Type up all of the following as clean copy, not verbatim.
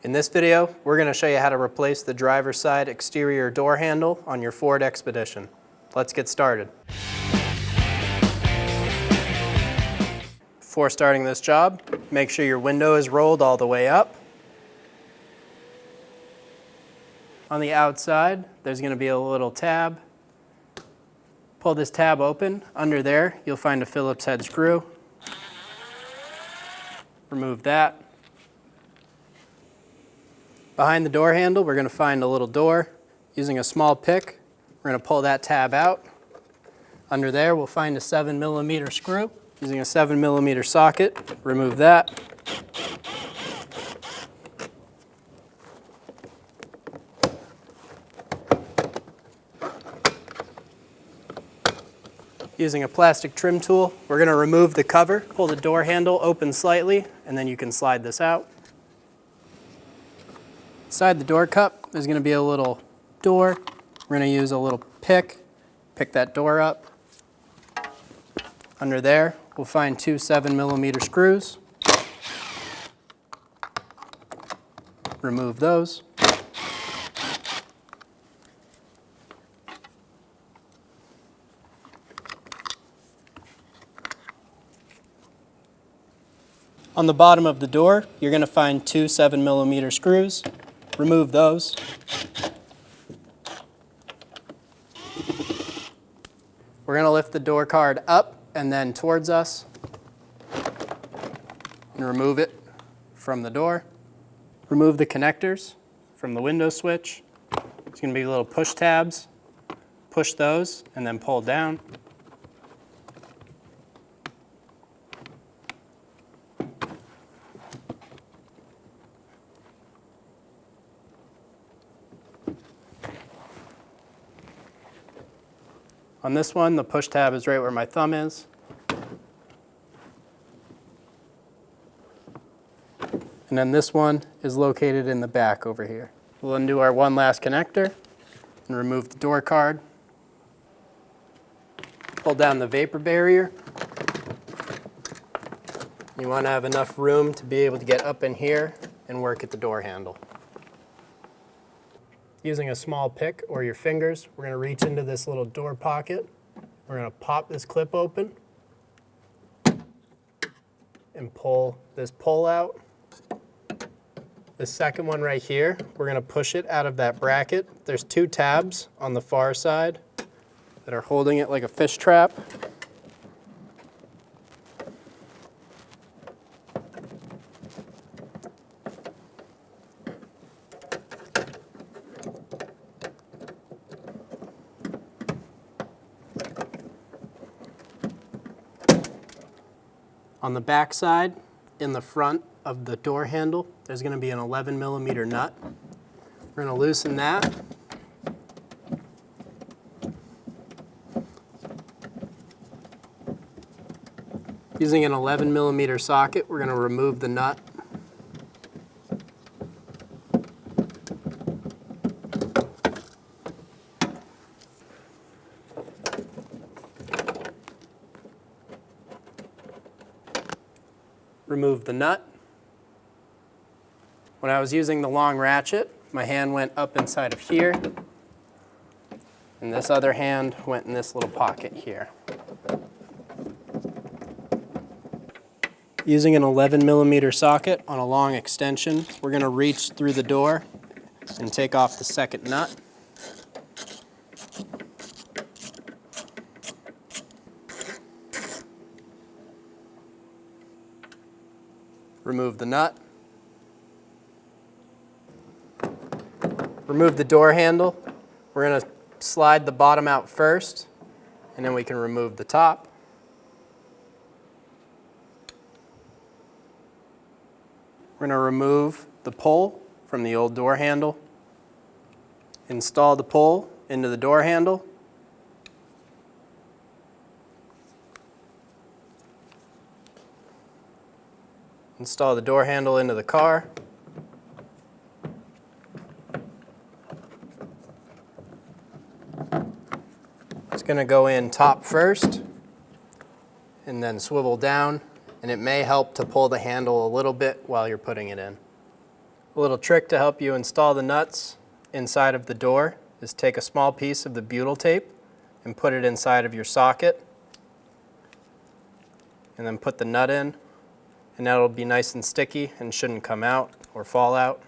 In this video, we're going to show you how to replace the driver's side exterior door handle on your Ford Expedition. Let's get started. Before starting this job, make sure your window is rolled all the way up. On the outside, there's going to be a little tab. Pull this tab open. Under there, you'll find a Phillips head screw. Remove that. Behind the door handle, we're going to find a little door. Using a small pick, we're going to pull that tab out. Under there, we'll find a 7mm screw. Using a 7mm socket, remove that. Using a plastic trim tool, we're going to remove the cover, pull the door handle open slightly, and then you can slide this out. Inside the door cup, there's going to be a little door. We're going to use a little pick that door up. Under there, we'll find two 7mm screws. Remove those. On the bottom of the door, you're going to find two 7mm screws. Remove those. We're going to lift the door card up and then towards us and remove it from the door. Remove the connectors from the window switch. It's going to be little push tabs. Push those and then pull down. On this one, the push tab is right where my thumb is. And then this one is located in the back over here. We'll undo our one last connector and remove the door card. Pull down the vapor barrier. You want to have enough room to be able to get up in here and work at the door handle. Using a small pick or your fingers, we're going to reach into this little door pocket. We're going to pop this clip open and pull this pull out. The second one right here, we're going to push it out of that bracket. There's two tabs on the far side that are holding it like a fish trap. On the back side, in the front of the door handle, there's going to be an 11mm nut. We're going to loosen that. Using an 11mm socket, we're going to remove the nut. Remove the nut. When I was using the long ratchet, my hand went up inside of here, and this other hand went in this little pocket here. Using an 11mm socket on a long extension, we're going to reach through the door and take off the second nut. Remove the nut. Remove the door handle. We're going to slide the bottom out first, and then we can remove the top. We're going to remove the pull from the old door handle. Install the pull into the door handle. Install the door handle into the car. It's going to go in top first and then swivel down, and it may help to pull the handle a little bit while you're putting it in. A little trick to help you install the nuts inside of the door is take a small piece of the butyl tape and put it inside of your socket, and then put the nut in, and that'll be nice and sticky and shouldn't come out or fall out.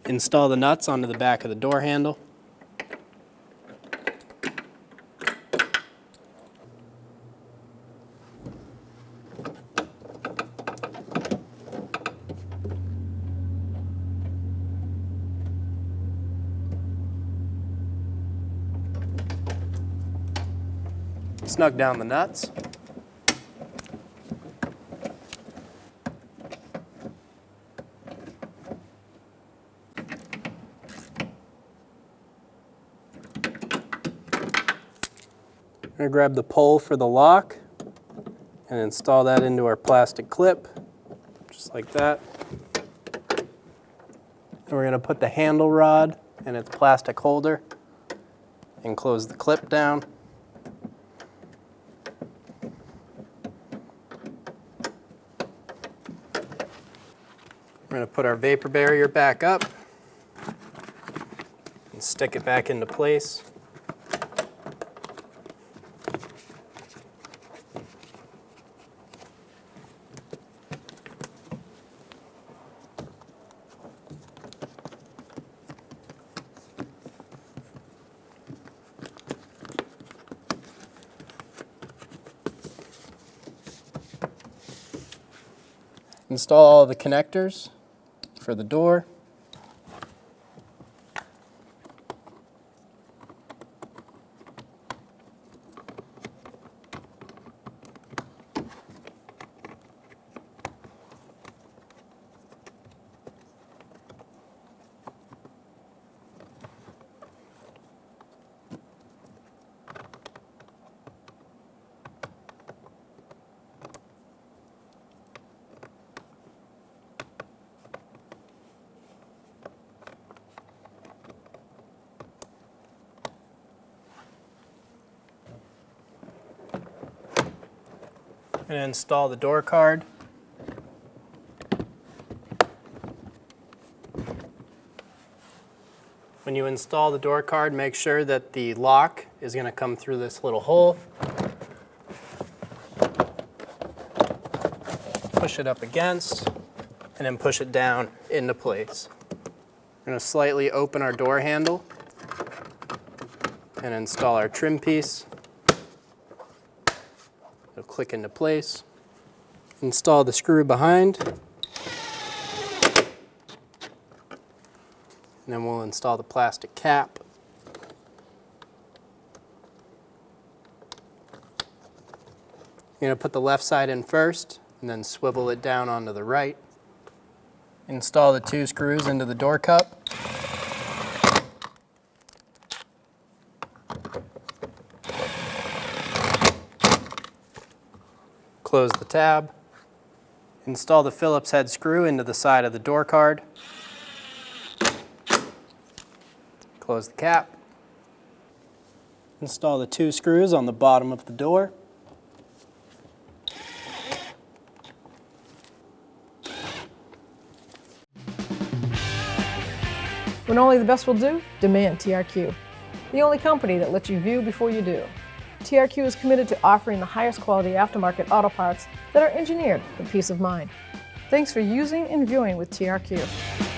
Install the nuts onto the back of the door handle. Snug down the nuts. I'm going to grab the pole for the lock and install that into our plastic clip, just like that. And we're going to put the handle rod in its plastic holder and close the clip down. We're going to put our vapor barrier back up and stick it back into place. Install all the connectors for the door. And install the door card. When you install the door card, make sure that the lock is going to come through this little hole. Push it up against, and then push it down into place. We're going to slightly open our door handle and install our trim piece. It'll click into place. Install the screw behind. And then we'll install the plastic cap. You're going to put the left side in first and then swivel it down onto the right. Install the 2 screws into the door cup. Close the tab. Install the Phillips head screw into the side of the door card. Close the cap. Install the 2 screws on the bottom of the door. When only the best will do, demand TRQ. The only company that lets you view before you do. TRQ is committed to offering the highest quality aftermarket auto parts that are engineered for peace of mind. Thanks for using and viewing with TRQ.